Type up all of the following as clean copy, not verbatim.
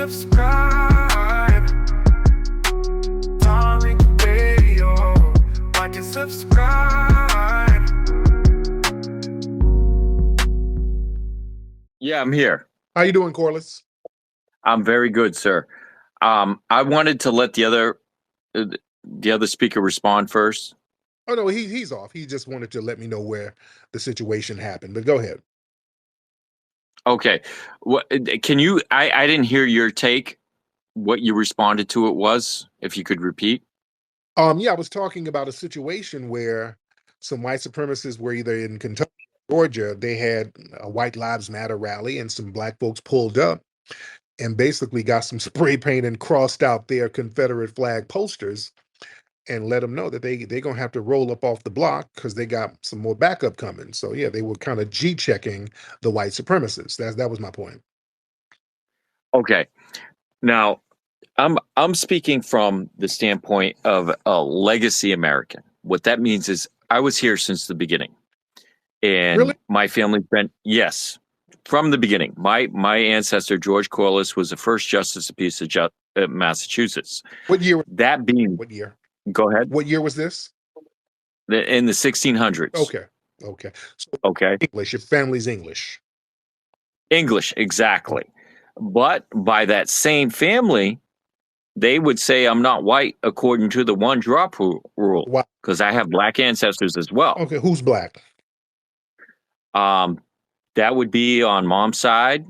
subscribe. Tariq Radio. Like and subscribe. Yeah, I'm here. How you doing, Corliss? I'm very good, sir. I wanted to let the other speaker respond first. Oh no, he's off. He just wanted to let me know where the situation happened. But go ahead. Okay. What can you? I didn't hear your take. What you responded to it was, if you could repeat. Yeah, I was talking about a situation where some white supremacists were either in Kentucky, or Georgia. They had a White Lives Matter rally, and some black folks pulled up and basically got some spray paint and crossed out their Confederate flag posters and let them know that they're gonna have to roll up off the block because they got some more backup coming. So yeah, they were kind of G-checking the white supremacists. That was my point. Okay. Now, I'm speaking from the standpoint of a legacy American. What that means is I was here since the beginning, and Really? my family's been from the beginning. My ancestor George Corliss was the first justice of peace of Massachusetts. What year? That being, What year? go ahead. What year was this? In the 1600s. Okay. So Okay. English. Your family's English. English, exactly. But by that same family, they would say I'm not white according to the one drop rule, Why? because I have black ancestors as well. Okay, who's black? That would be on mom's side.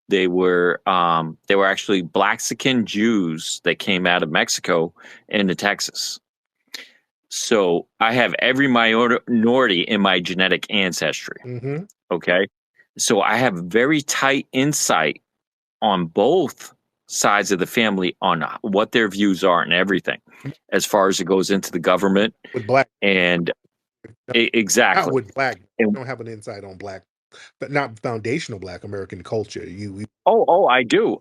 They were actually Blaxican Jews that came out of Mexico into Texas. So I have every minority in my genetic ancestry. Mm-hmm. Okay. So I have very tight insight on both sides of the family on what their views are and everything, as far as it goes into the government. With black. And exactly. Not with black. You don't have an insight on black, but not foundational black American culture. I do.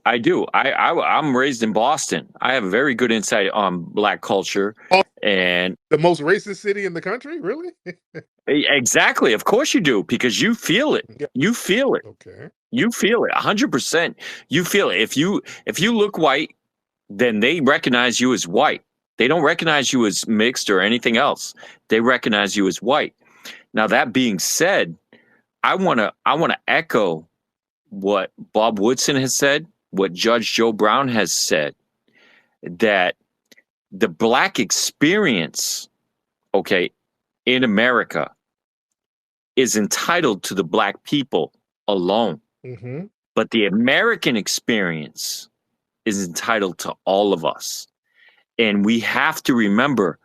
I'm raised in Boston. I have a very good insight on black culture. And the most racist city in the country, really? Exactly. Of course you do, because you feel it. Yeah. You feel it. Okay. You feel it 100%. You feel it. If you look white, then they recognize you as white. They don't recognize you as mixed or anything else. They recognize you as white. Now, that being said, I want to echo what Bob Woodson has said, what Judge Joe Brown has said, that the black experience, in America is entitled to the black people alone. Mm-hmm. But the American experience is entitled to all of us. And we have to remember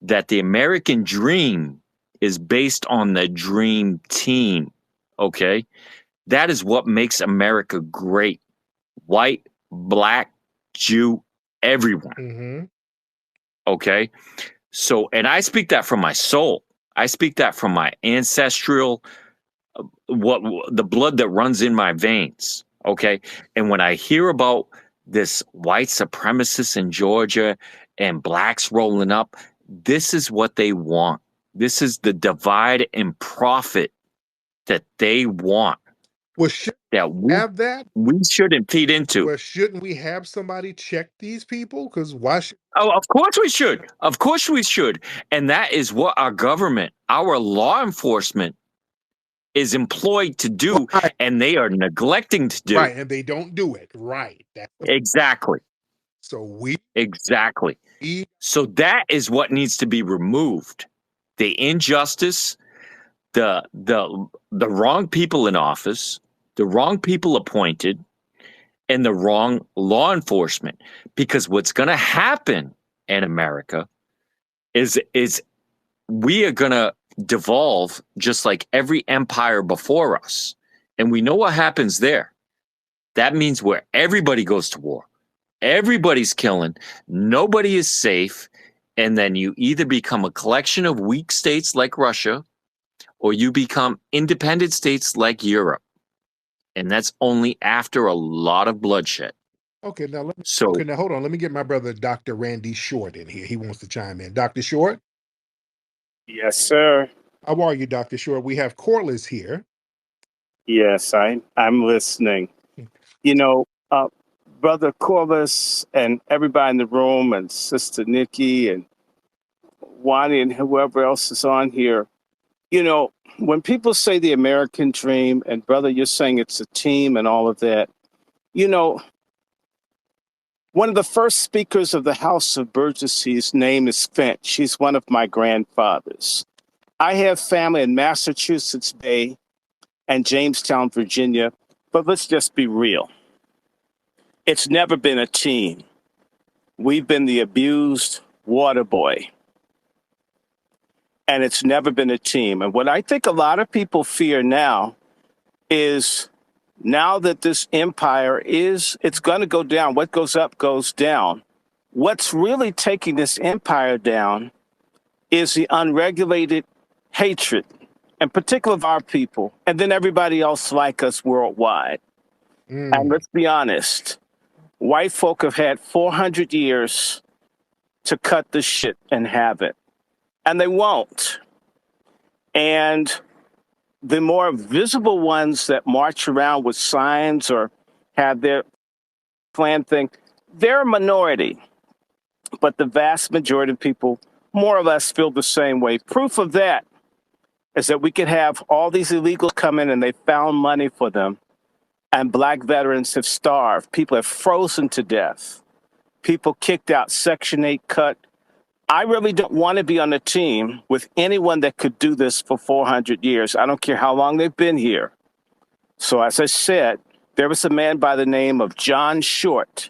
that the American dream is based on the dream team. Okay? That is what makes America great. White, black, Jew, everyone. Mm-hmm. Okay? So, and I speak that from my soul. I speak that from my ancestral, the blood that runs in my veins. Okay? And when I hear about this white supremacist in Georgia and blacks rolling up, this is what they want. This is the divide and profit that they want. Well, should we shouldn't feed into. Well, shouldn't we have somebody check these people? Because why should? Oh, of course we should. Of course we should. And that is what our government, our law enforcement is employed to do, right. And they are neglecting to do. Right, and they don't do it. Right. Exactly. So So that is what needs to be removed. The injustice, the wrong people in office, the wrong people appointed, and the wrong law enforcement. Because what's going to happen in America is we are going to devolve just like every empire before us. And we know what happens there. That means where everybody goes to war. Everybody's killing. Nobody is safe. And then you either become a collection of weak states like Russia, or you become independent states like Europe. And that's only after a lot of bloodshed. Okay, now hold on. Let me get my brother, Dr. Randy Short, in here. He wants to chime in. Dr. Short? Yes, sir. How are you, Dr. Short? We have Corliss here. Yes, I'm listening. Brother Corliss and everybody in the room, and Sister Nikki and Wani and whoever else is on here. You know, when people say the American dream, and brother, you're saying it's a team and all of that, you know, one of the first speakers of the House of Burgesses' name is Finch. She's one of my grandfathers. I have family in Massachusetts Bay and Jamestown, Virginia, but let's just be real. It's never been a team. We've been the abused water boy, and it's never been a team. And what I think a lot of people fear now is now that this empire it's going to go down. What goes up goes down. What's really taking this empire down is the unregulated hatred, in particular of our people, and then everybody else like us worldwide. And let's be honest, white folk have had 400 years to cut the shit and have it, and they won't. And the more visible ones that march around with signs or have their plan thing, they're a minority. But the vast majority of people more or less feel the same way. Proof of that is that we could have all these illegals come in and they found money for them, and black veterans have starved. People have frozen to death. People kicked out, Section 8 cut. I really don't want to be on a team with anyone that could do this for 400 years. I don't care how long they've been here. So as I said, there was a man by the name of John Short,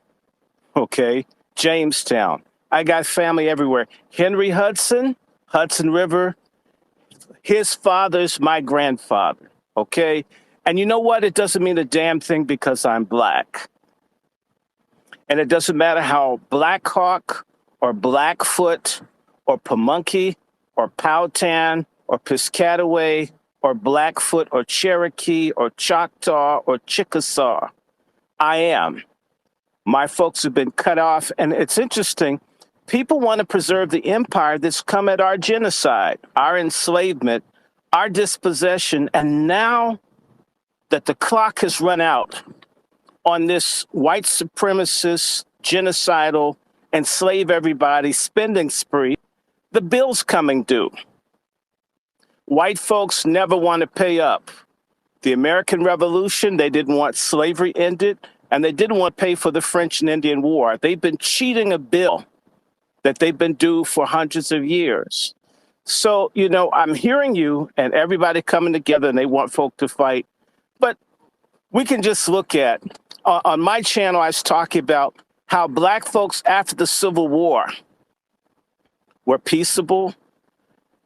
okay, Jamestown. I got family everywhere. Henry Hudson, Hudson River, his father's my grandfather, okay? And you know what? It doesn't mean a damn thing because I'm black. And it doesn't matter how Black Hawk or Blackfoot or Pamunkey or Powhatan or Piscataway or Blackfoot or Cherokee or Choctaw or Chickasaw I am. My folks have been cut off. And it's interesting. People want to preserve the empire that's come at our genocide, our enslavement, our dispossession. And now that the clock has run out on this white supremacist, genocidal, enslave everybody spending spree, the bill's coming due. White folks never want to pay up. The American Revolution, they didn't want slavery ended, and they didn't want to pay for the French and Indian War. They've been cheating a bill that they've been due for hundreds of years. So, you know, I'm hearing you and everybody coming together and they want folk to fight. But we can just look at, on my channel, I was talking about how black folks after the Civil War were peaceable,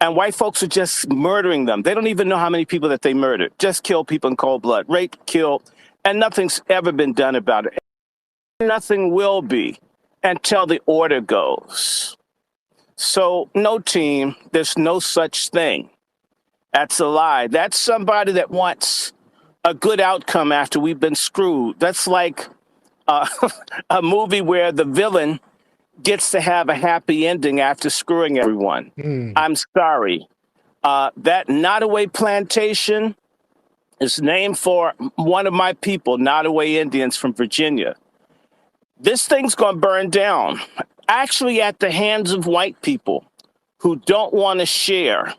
and white folks are just murdering them. They don't even know how many people that they murdered. Just kill people in cold blood, rape, kill, and nothing's ever been done about it. Nothing will be until the order goes. So no team, there's no such thing. That's a lie. That's somebody that wants a good outcome after we've been screwed. That's like a movie where the villain gets to have a happy ending after screwing everyone. I'm sorry. That Nottoway plantation is named for one of my people, Nottoway Indians from Virginia. This thing's going to burn down, actually at the hands of white people who don't want to share,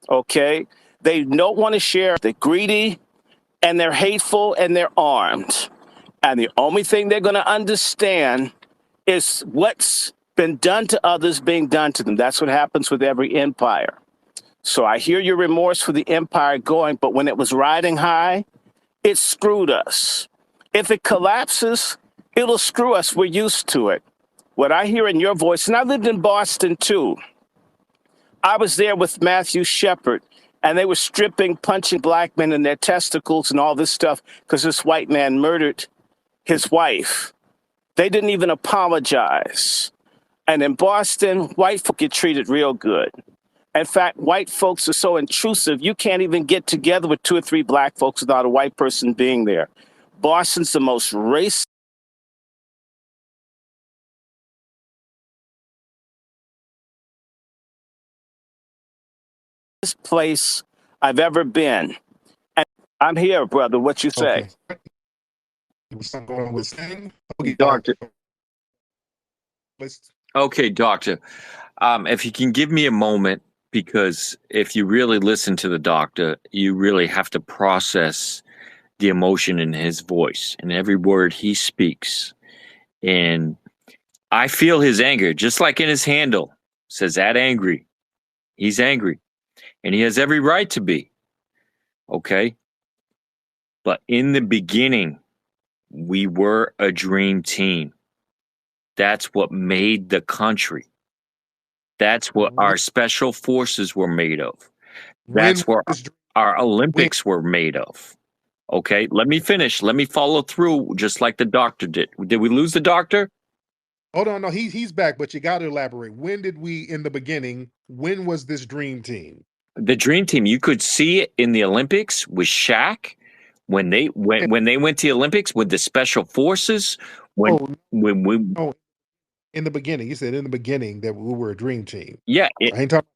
okay? They don't want to share. They're greedy, and they're hateful, and they're armed. And the only thing they're going to understand is what's been done to others being done to them. That's what happens with every empire. So I hear your remorse for the empire going, but when it was riding high, it screwed us. If it collapses, it'll screw us. We're used to it. What I hear in your voice, and I lived in Boston too. I was there with Matthew Shepard, and they were stripping, punching black men in their testicles and all this stuff because this white man murdered his wife. They didn't even apologize. And in Boston, white folk get treated real good. In fact, white folks are so intrusive, you can't even get together with 2 or 3 black folks without a white person being there. Boston's the most racist place I've ever been. And I'm here, brother. What you say? Okay. was something going on with saying. Okay, Doctor. let's. Okay, doctor. If you can give me a moment, because if you really listen to the doctor, you really have to process the emotion in his voice and every word he speaks. And I feel his anger, just like in his handle. Says that angry. He's angry. And he has every right to be. Okay. But in the beginning, we were a dream team. That's what made the country. That's what our special forces were made of. When That's what was this, our when, Olympics were made of. Okay, let me finish. Let me follow through just like the doctor did. Did we lose the doctor? hold on, no, he's back, but you got to elaborate. When did we, in the beginning, when was this dream team? The dream team, you could see it in the Olympics with Shaq when they And, when they went to the Olympics with the special forces oh, when we no, in the beginning, you said in the beginning that we were a dream team. yeah, I ain't talking.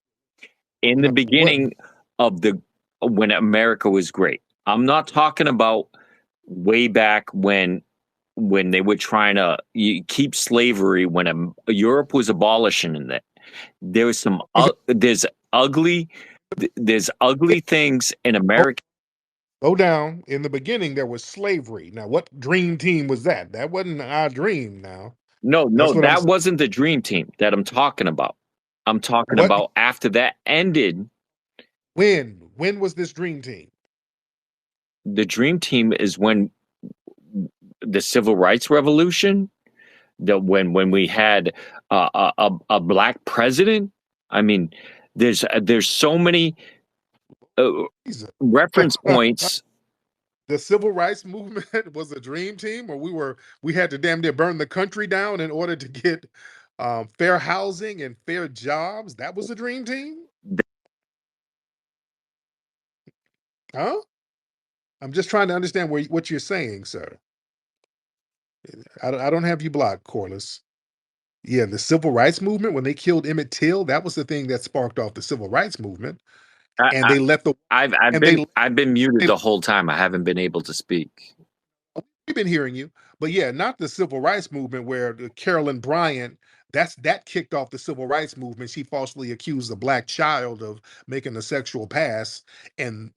in the No, what? beginning of the when America was great. I'm not talking about way back when they were trying to keep slavery when Europe was abolishing and that there was some Was it, ugly there's ugly things in oh, America. slow down. In the beginning, there was slavery. Now, what dream team was that? That wasn't our dream. Now, No, that's what I'm that saying. wasn't the dream team that I'm talking about. I'm talking What? about after that ended. When? When was this dream team? The dream team is when the civil rights revolution, when we had a black president. I mean, there's so many uh, Jesus. reference points. The civil rights movement was a dream team, or we had to damn near burn the country down in order to get fair housing and fair jobs. That was a dream team, huh? I'm just trying to understand what you're saying, sir. I don't have you blocked, Corliss. Yeah, the civil rights movement, when they killed Emmett Till, that was the thing that sparked off the civil rights movement, I, and I, they left the I've and they, been muted they the whole time. I haven't been able to speak. we've been hearing you, but yeah, not the civil rights movement where Carolyn Bryant. That kicked off the civil rights movement. She falsely accused a black child of making a sexual pass, and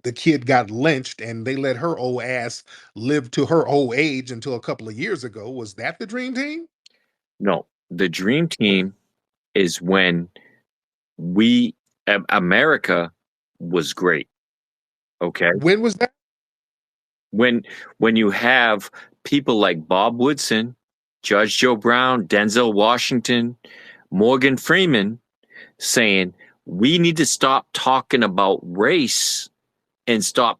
the kid got lynched, and they let her old ass live to her old age until a couple of years ago. Was that the dream team? No, the dream team is when we America was great. Okay, When was that? when you have people like Bob Woodson, Judge Joe Brown, Denzel Washington, Morgan Freeman saying we need to stop talking about race and start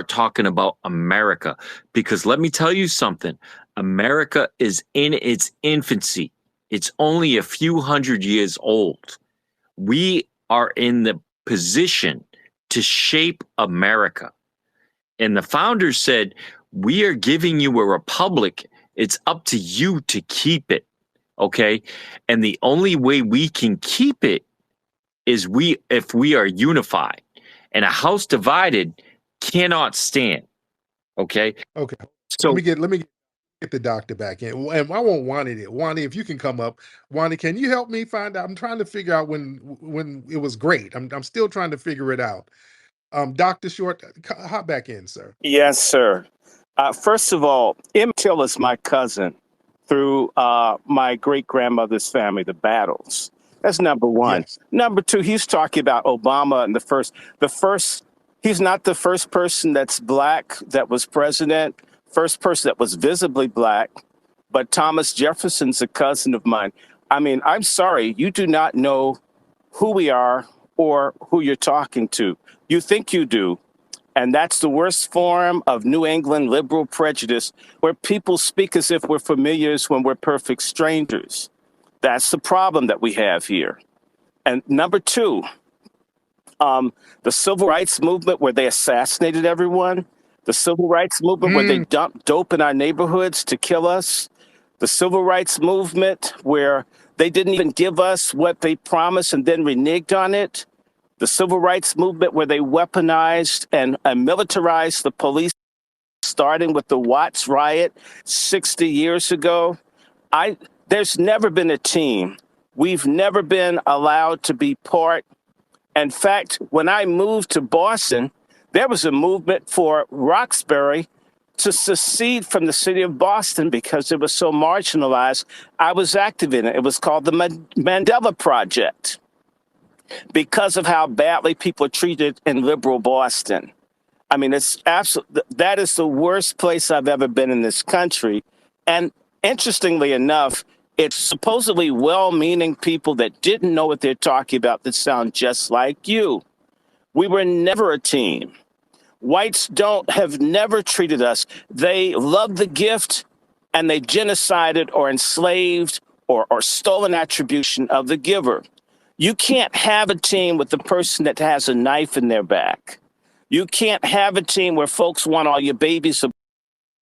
talking about America, because let me tell you something, America is in its infancy. It's only a few hundred years old. We are in the position to shape America. And the founders said, we are giving you a republic. It's up to you to keep it. Okay. And the only way we can keep it is if we are unified. And a house divided cannot stand. Okay. Okay, So let me get the doctor back in, and I want Wani to. Wani, if you can come up, Wani, can you help me find out? I'm trying to figure out when it was great. I'm still trying to figure it out. Doctor Short, hop back in, sir. Yes, sir. First of all, Emmett Till is my cousin through my great grandmother's family, the Battles. That's number one. Yes. Number two, he's talking about Obama and the first, he's not the first person that's black that was president, first person that was visibly black, but Thomas Jefferson's a cousin of mine. I mean, I'm sorry, you do not know who we are or who you're talking to. You think you do. And that's the worst form of New England liberal prejudice, where people speak as if we're familiars when we're perfect strangers. That's the problem that we have here. And number two, the civil rights movement where they assassinated everyone, the civil rights movement where they dumped dope in our neighborhoods to kill us, the civil rights movement where they didn't even give us what they promised and then reneged on it, the civil rights movement where they weaponized and militarized the police starting with the Watts riot 60 years ago. There's never been a team. We've never been allowed to be part. In fact, when I moved to Boston, there was a movement for Roxbury to secede from the city of Boston because it was so marginalized. I was active in it. It was called the Mandela Project because of how badly people are treated in liberal Boston. I mean, it's absolutely, that is the worst place I've ever been in this country. And interestingly enough, it's supposedly well-meaning people that didn't know what they're talking about that sound just like you. We were never a team. Whites have never treated us. They loved the gift and they genocided or enslaved or stolen attribution of the giver. You can't have a team with the person that has a knife in their back. You can't have a team where folks want all your babies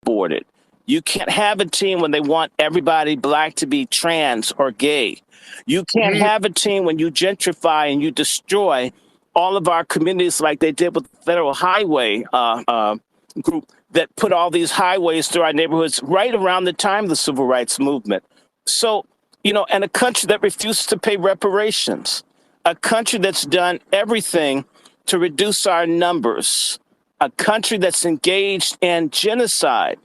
aborted. You can't have a team when they want everybody black to be trans or gay. You can't have a team when you gentrify and you destroy all of our communities like they did with the Federal Highway group that put all these highways through our neighborhoods right around the time of the Civil Rights Movement. So, and a country that refuses to pay reparations, a country that's done everything to reduce our numbers, a country that's engaged in genocide.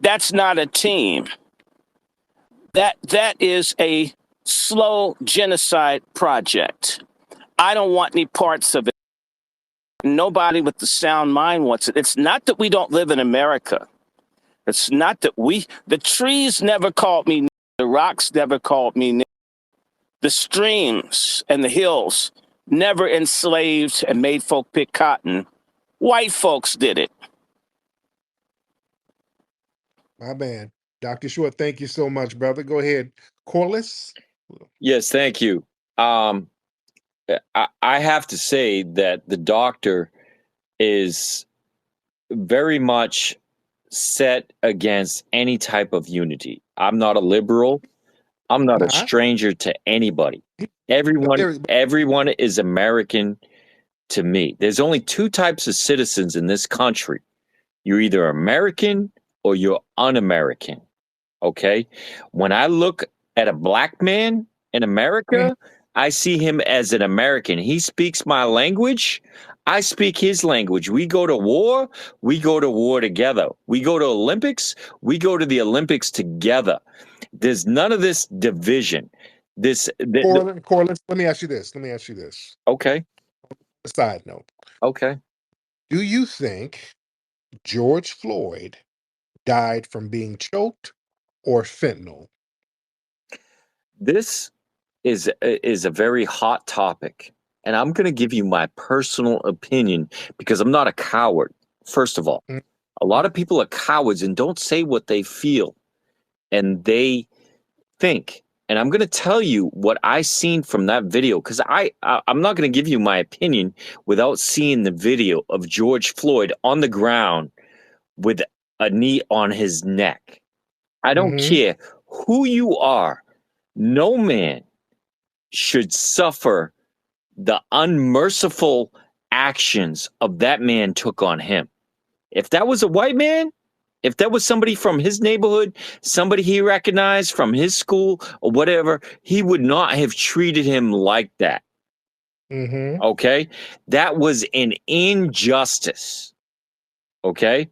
That's not a team. That is a slow genocide project. I don't want any parts of it. Nobody with the sound mind wants it. It's not that we don't live in America. It's not that the trees never called me, the rocks never called me, the streams and the hills never enslaved and made folk pick cotton. White folks did it. My man. Dr. Short, thank you so much, brother. Go ahead. Corliss? Yes, thank you. I have to say that the doctor is very much set against any type of unity. I'm not a liberal. I'm not a stranger to anybody. Everyone is American to me. There's only two types of citizens in this country. You're either American or you're un-American. Okay? When I look at a black man in America, I see him as an American. He speaks my language. I speak his language. We go to war together. We go to Olympics, we go to the Olympics together. There's none of this division. Corliss, let me ask you this. Okay. A side note. Okay. Do you think George Floyd died from being choked or fentanyl? This is a very hot topic, and I'm going to give you my personal opinion because I'm not a coward. First of all, a lot of people are cowards and don't say what they feel and they think. And I'm going to tell you what I seen from that video because I'm not going to give you my opinion without seeing the video of George Floyd on the ground with a knee on his neck. I don't care who you are. No man should suffer the unmerciful actions of that man took on him. If that was a white man, if that was somebody from his neighborhood, somebody he recognized from his school or whatever, he would not have treated him like that. Okay? That was an injustice. Okay?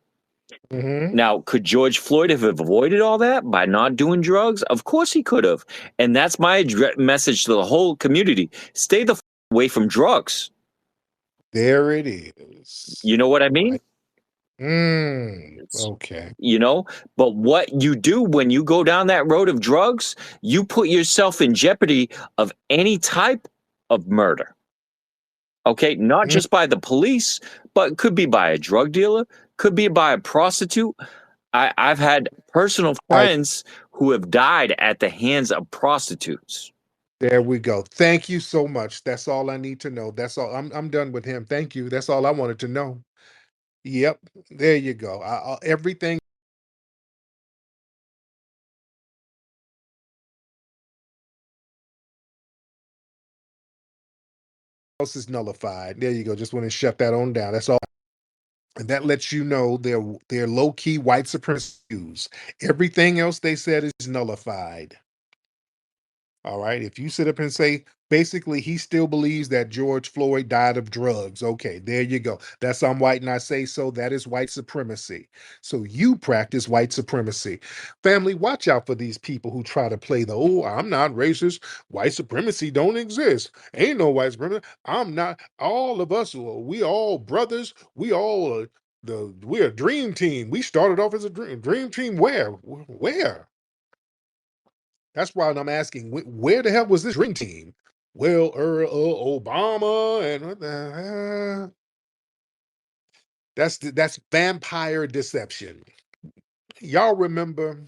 Now, could George Floyd have avoided all that by not doing drugs? Of course he could have. And that's my message to the whole community. Stay the away from drugs. There it is. You know what I mean? Okay. But what you do when you go down that road of drugs, you put yourself in jeopardy of any type of murder. Okay, not just by the police, but could be by a drug dealer, could be by a prostitute. I've had personal friends who have died at the hands of prostitutes. There we go. Thank you so much. That's all I need to know. That's all. I'm done with him. Thank you. That's all I wanted to know. Yep. There you go. Everything else is nullified. There you go. Just want to shut that on down. That's all. And that lets you know they're low-key white supremacist views. Everything else they said is nullified. All right. If you sit up and say, basically, he still believes that George Floyd died of drugs. Okay, there you go. That's I'm white and I say so. That is white supremacy. So you practice white supremacy. Family, watch out for these people who try to play the, oh, I'm not racist. White supremacy don't exist. Ain't no white supremacy. I'm not, all of us, we all brothers. We all, we're a dream team. We started off as a dream team. Where? Where? That's why I'm asking, where the hell was this dream team? Well, Obama and what the that's vampire deception. Y'all remember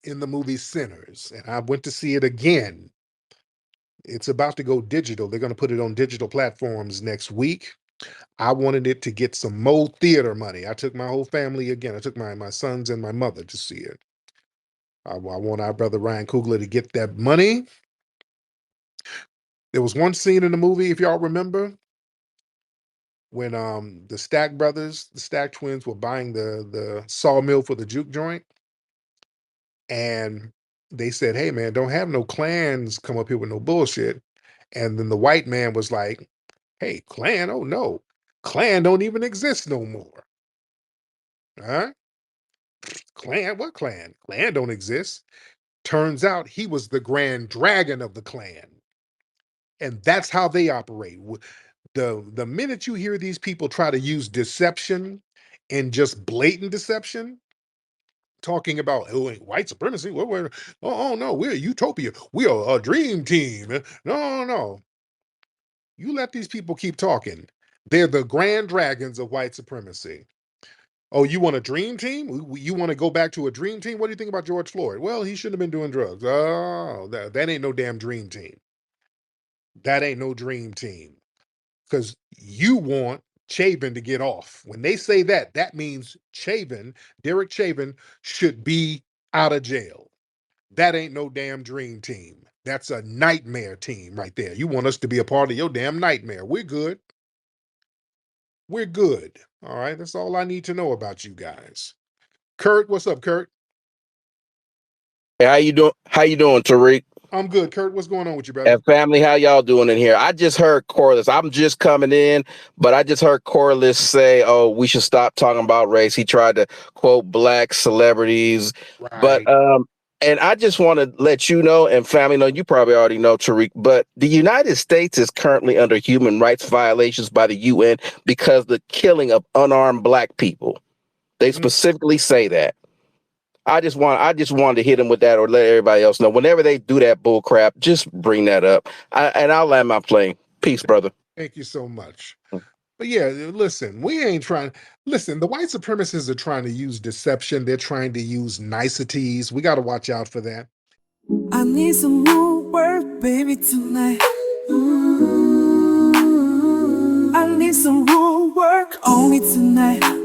in the movie Sinners, and I went to see it again. It's about to go digital. They're going to put it on digital platforms next week. I wanted it to get some more theater money. I took my whole family again. I took my sons and my mother to see it. I want our brother Ryan Coogler to get that money. There was one scene in the movie, if y'all remember, when the Stack brothers, the Stack twins, were buying the sawmill for the juke joint, and they said, "Hey man, don't have no clans come up here with no bullshit." And then the white man was like, "Hey, clan? Oh no, clan don't even exist no more. Huh? Clan? What clan? Clan don't exist." Turns out he was the grand dragon of the clan, and that's how they operate. The minute you hear these people try to use deception and just blatant deception, talking about white supremacy, oh no, we're utopia, we are a dream team. No, no, you let these people keep talking. They're the grand dragons of white supremacy. Oh, you want a dream team? You want to go back to a dream team? What do you think about George Floyd? Well, he shouldn't have been doing drugs. Oh, that ain't no damn dream team. That ain't no dream team. Because you want Chavin to get off. When they say that, that means Derek Chavin, should be out of jail. That ain't no damn dream team. That's a nightmare team right there. You want us to be a part of your damn nightmare. We're good. We're good. All right. That's all I need to know about you guys. Kurt, what's up, Kurt? Hey, how you doing? How you doing, Tariq? I'm good. Kurt, what's going on with you, brother? And family, how y'all doing in here? I just heard Corliss. I'm just coming in, but I just heard Corliss say, "Oh, we should stop talking about race." He tried to quote black celebrities, but Right. and I just want to let you know, and family know, you probably already know, Tariq, but the United States is currently under human rights violations by the UN because the killing of unarmed black people. They specifically say that. I just wanted to hit him with that, or let everybody else know. Whenever they do that bull crap, just bring that up. And I'll land my plane. Peace, brother. Thank you so much. But yeah, listen, we ain't trying. Listen, the white supremacists are trying to use deception. They're trying to use niceties. We got to watch out for that. I need some more work, baby, tonight. I need some more work on me tonight.